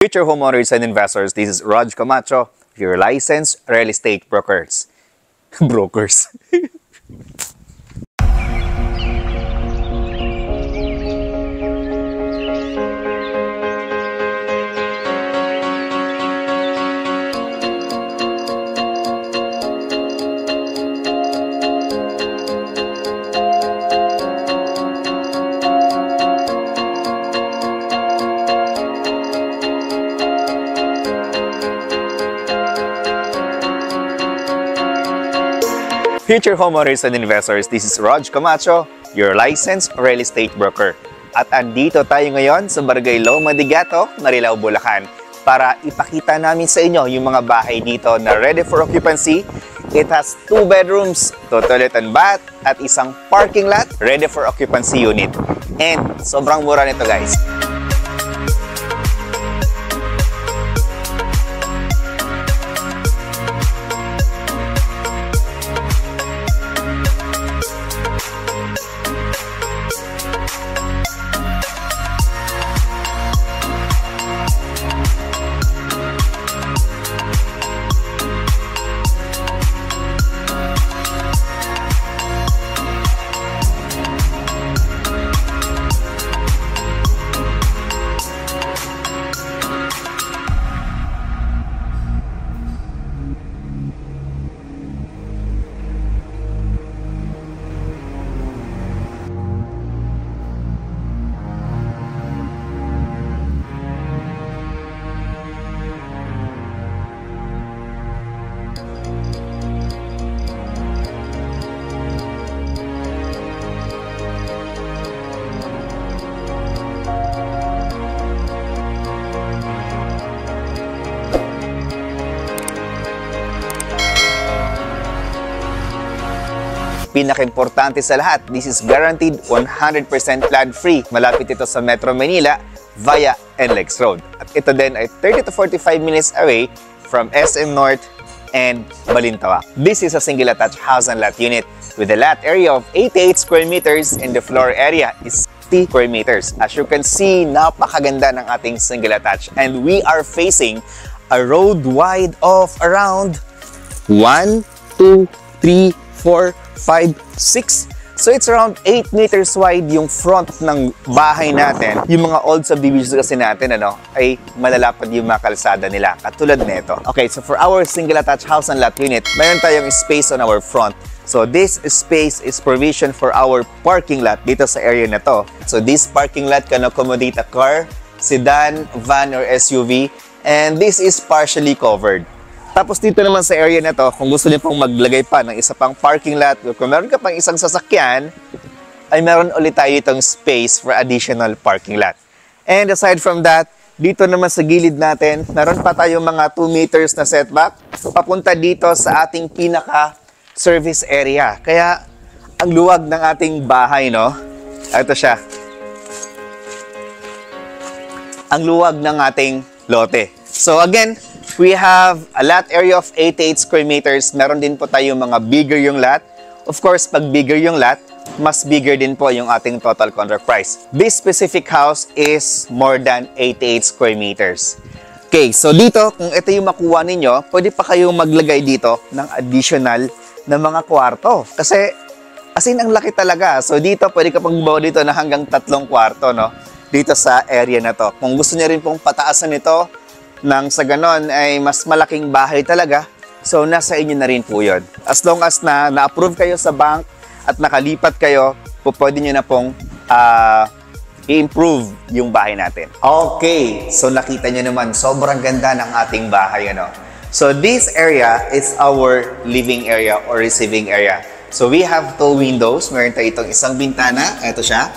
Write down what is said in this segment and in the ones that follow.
Future homeowners and investors, this is Raj Camacho, your licensed real estate brokers. Brokers. Future homeowners and investors, this is Raj Camacho, your licensed real estate broker. At andito tayo ngayon sa Barangay Loma de Gato, Marilao, Bulacan para ipakita namin sa inyo yung mga bahay dito na ready for occupancy. It has 2 bedrooms, 2 toilet and bath, at isang parking lot, ready for occupancy unit. And sobrang mura nito, guys. Pinaka-importante sa lahat, this is guaranteed 100% flood-free. Malapit ito sa Metro Manila via NLEX Road. At ito din ay 30 to 45 minutes away from SM North and Balintawak. This is a single attached house and lot unit with a lot area of 88 square meters and the floor area is 60 square meters. As you can see, napakaganda ng ating single attached. And we are facing a road wide of around 1, 2, 3, 4, 5, 6. So it's around 8 meters wide yung front ng bahay natin. Yung mga old subdivisions kasi natin, ay malalapad yung mga kalsada nila. Katulad nito. Okay, so for our single attached house and lot unit, mayroon tayong space on our front. So this space is provision for our parking lot dito sa area na to. So this parking lot can accommodate a car, sedan, van, or SUV. And this is partially covered. Tapos dito naman sa area na to, kung gusto niyo pong maglagay pa ng isa pang parking lot, kung meron ka pang isang sasakyan, ay meron ulit tayo itong space for additional parking lot. And aside from that, dito naman sa gilid natin, meron pa tayong mga 2 meters na setback papunta dito sa ating pinaka-service area. Kaya ang luwag ng ating bahay, no? Ito siya. Ang luwag ng ating lote. So again, we have a lot area of 88 square meters. Meron din po tayo mga bigger yung lot. Of course, pag bigger yung lot, mas bigger din po yung ating total contract price. This specific house is more than 88 square meters. Okay, so dito, kung ito yung makuha ninyo, pwede pa kayong maglagay dito ng additional na mga kwarto. Kasi, as in, ang laki talaga. So dito, pwede ka pang bawa dito na hanggang 3 kwarto, no? Dito sa area na to. Kung gusto niyo rin pong pataasan ito, nang sa ganon ay mas malaking bahay talaga, so nasa inyo na rin po yun. As long as na-approve kayo sa bank at nakalipat kayo, pwede nyo na pong i-improve yung bahay natin. Okay, so nakita nyo naman, sobrang ganda ng ating bahay. So this area is our living area or receiving area. So we have 2 windows, meron tayo itong isang bintana, ito siya.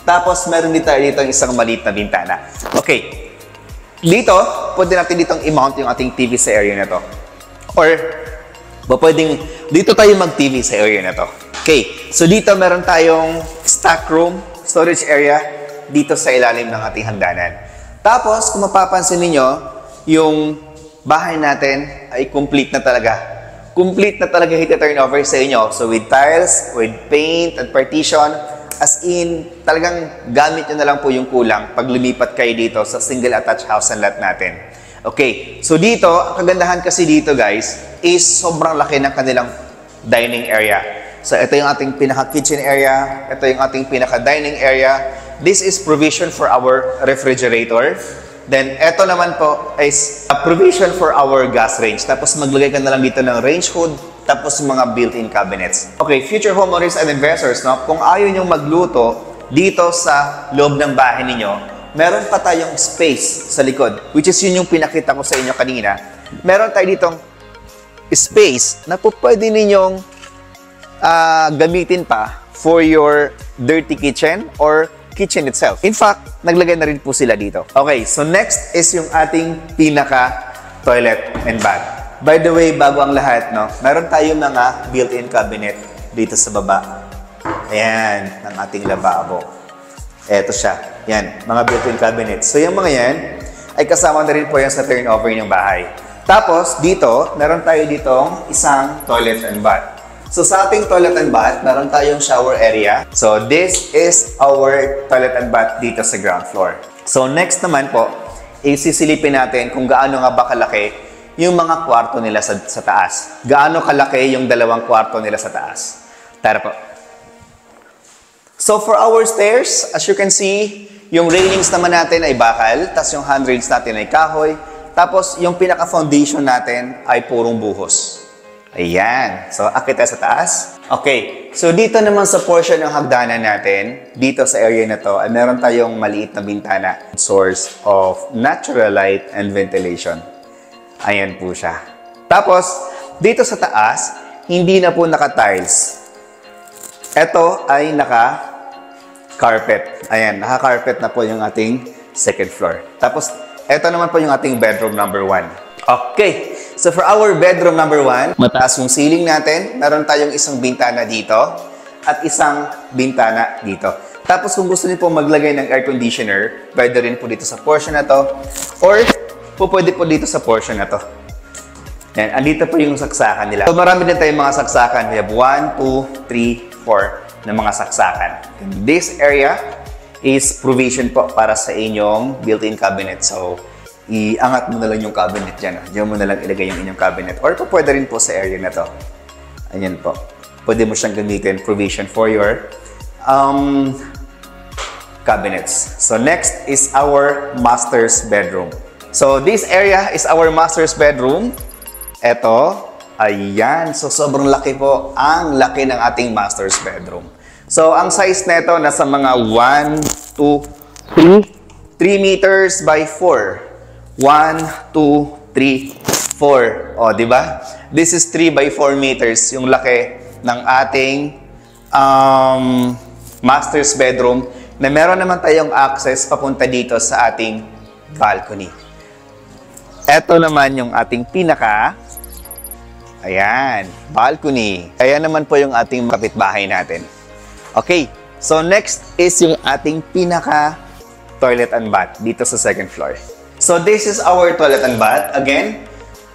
Tapos meron din tayo ditong isang maliit na bintana. Okay. Dito, pwede natin ditong i-mount yung ating TV sa area na to. Or, pwedeng dito tayo mag-TV sa area na to. Okay, so dito meron tayong stock room, storage area, dito sa ilalim ng ating hagdanan. Tapos, kung mapapansin ninyo, yung bahay natin ay complete na talaga. Complete na talaga hit turnover sa inyo. So, with tiles, with paint, and partition, As in, talagang gamit nyo na lang po yung kulang pag lumipat kayo dito sa single attached house and lot natin. Okay, so dito, ang kagandahan kasi dito guys, is sobrang laki ng kanilang dining area. So ito yung ating pinaka-kitchen area, ito yung ating pinaka-dining area. This is provision for our refrigerator. Then, ito naman po is a provision for our gas range. Tapos maglagay ka na lang dito ng range hood, tapos mga built-in cabinets. Okay, future homeowners and investors, no? Kung ayaw nyo magluto dito sa loob ng bahay ninyo, meron pa tayong space sa likod, which is yun yung pinakita ko sa inyo kanina. Meron tayo ditong space na po pwede ninyong gamitin pa for your dirty kitchen or kitchen itself. In fact, naglagay na rin po sila dito. Okay, so next is yung ating pinaka-toilet and bath. By the way, bago ang lahat, no, meron tayong mga built-in cabinet dito sa baba. Ayan, ng ating lababo. Eto siya. Yan, mga built-in cabinet. So, yung mga yan, ay kasama na rin po yan sa turnover ng bahay. Tapos, dito, meron tayo ditong isang toilet and bath. So, sa ating toilet and bath, meron tayong shower area. So, this is our toilet and bath dito sa ground floor. So, next naman po, isisilipin natin kung gaano nga ba kalaki yung mga kwarto nila sa taas. Gaano kalaki yung dalawang kwarto nila sa taas. Tara po. So, for our stairs, as you can see, yung railings naman natin ay bakal, tapos yung handrails natin ay kahoy, tapos yung pinaka-foundation natin ay purong buhos. Ayan. So, akit tayo sa taas. Okay. So, dito naman sa portion ng hagdanan natin, dito sa area na to, ay meron tayong maliit na bintana. Source of natural light and ventilation. Ayan po siya. Tapos, dito sa taas, hindi na po naka-tiles. Ito ay naka-carpet. Ayan, naka-carpet na po yung ating second floor. Tapos, ito naman po yung ating bedroom number 1. Okay. So, for our bedroom number 1, mataas yung ceiling natin. Meron tayong isang bintana dito at isang bintana dito. Tapos, kung gusto niyo po maglagay ng air conditioner, pwede rin po dito sa portion na to or pwede po dito sa portion na to. Yan. Andito po yung saksakan nila. So, marami din tayong mga saksakan. We have 1, 2, 3, 4 na mga saksakan. And this area is provision po para sa inyong built-in cabinet. So, iangat mo na lang yung cabinet dyan. Diyan mo na lang ilagay yung inyong cabinet. Or pwede rin po sa area na to. Ayan po. Pwede mo siyang gamitin. Provision for your cabinets. So next is our master's bedroom. So this area is our master's bedroom. Ito. Ayan. So sobrang laki po. Ang laki ng ating master's bedroom. So ang size nito nasa mga 1, 2, 3 meters by 4. 1, 2, 3, 4. O, di ba? This is 3 by 4 meters, yung laki ng ating master's bedroom na meron naman tayong access papunta dito sa ating balcony. Ito naman yung ating pinaka, ayan, balcony. Ayan naman po yung ating kapitbahay natin. Okay, so next is yung ating pinaka toilet and bath dito sa second floor. So this is our toilet and bath. Again,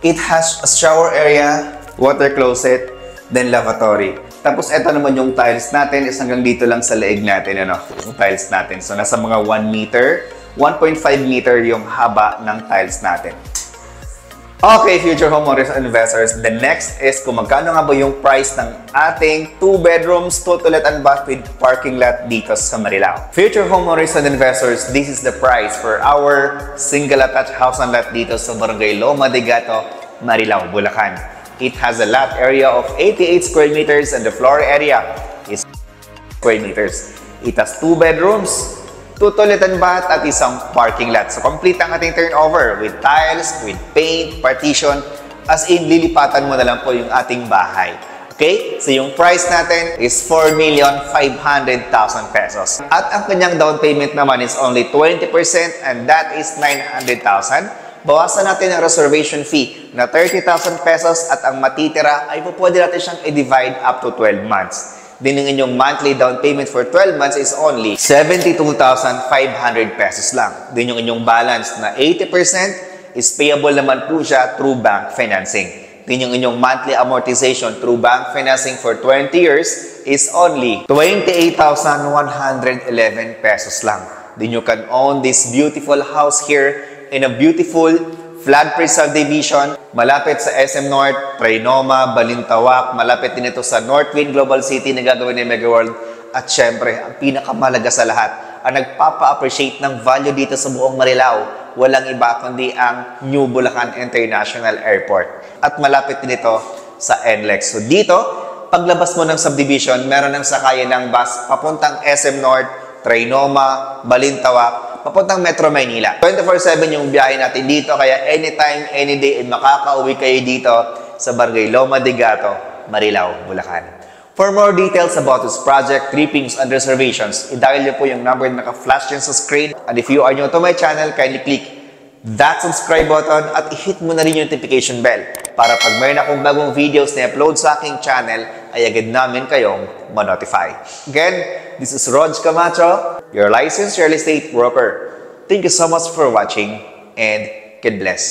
it has a shower area, water closet, then lavatory. Tapos ito naman yung tiles natin is hanggang dito lang sa leeg natin, ano, yung tiles natin. So nasa mga 1 meter, 1.5 meter yung haba ng tiles natin. Okay, future homeowners and investors, the next is kung magkano nga ba yung price ng ating 2 bedrooms, 2 toilet and bath with parking lot dito sa Marilao. Future homeowners and investors, this is the price for our single attached house and lot dito sa Barangay Loma de Gato, Marilao, Bulacan. It has a lot area of 88 square meters and the floor area is square meters. It has 2 bedrooms, 2 toilet and bath at isang parking lot. So, complete ang ating turnover with tiles, with paint, partition, as in, lilipatan mo na lang po yung ating bahay. Okay? So, yung price natin is 4,500,000 pesos. At ang kanyang down payment naman is only 20% and that is 900,000. Bawasan natin ang reservation fee na 30,000 pesos at ang matitira ay pwede natin siyang i-divide up to 12 months. Then yung inyong monthly down payment for 12 months is only 72,500 pesos lang. Then yung inyong balance na 80% is payable naman po siya through bank financing. Then yung inyong monthly amortization through bank financing for 20 years is only 28,111 pesos lang. Then you can own this beautiful house here in a beautiful flood-free subdivision, malapit sa SM North, Trinoma, Balintawak, malapit din ito sa Northwind Global City na gagawin ni Megaworld. At syempre, ang pinakamalaga sa lahat, ang nagpapa-appreciate ng value dito sa buong Marilao, walang iba kundi ang New Bulacan International Airport. At malapit din ito sa NLEX. So dito, paglabas mo ng subdivision, meron ng sakayan ng bus papuntang SM North, Trinoma, Balintawak, papuntang Metro Maynila. 24/7 yung biyahe natin dito, kaya anytime, any day, makakauwi kayo dito sa Barangay Loma de Gato, Marilao, Bulacan. For more details about this project, trippings, and reservations, i-dial niyo po yung number na naka-flash dyan sa screen. And if you are new to my channel, kindly click that subscribe button at i-hit mo na rin yung notification bell para pag mayroon akong bagong videos na upload sa aking channel, ay agad namin kayong ma-notify. Again, this is Rog Camacho, your licensed real estate broker. Thank you so much for watching and God bless.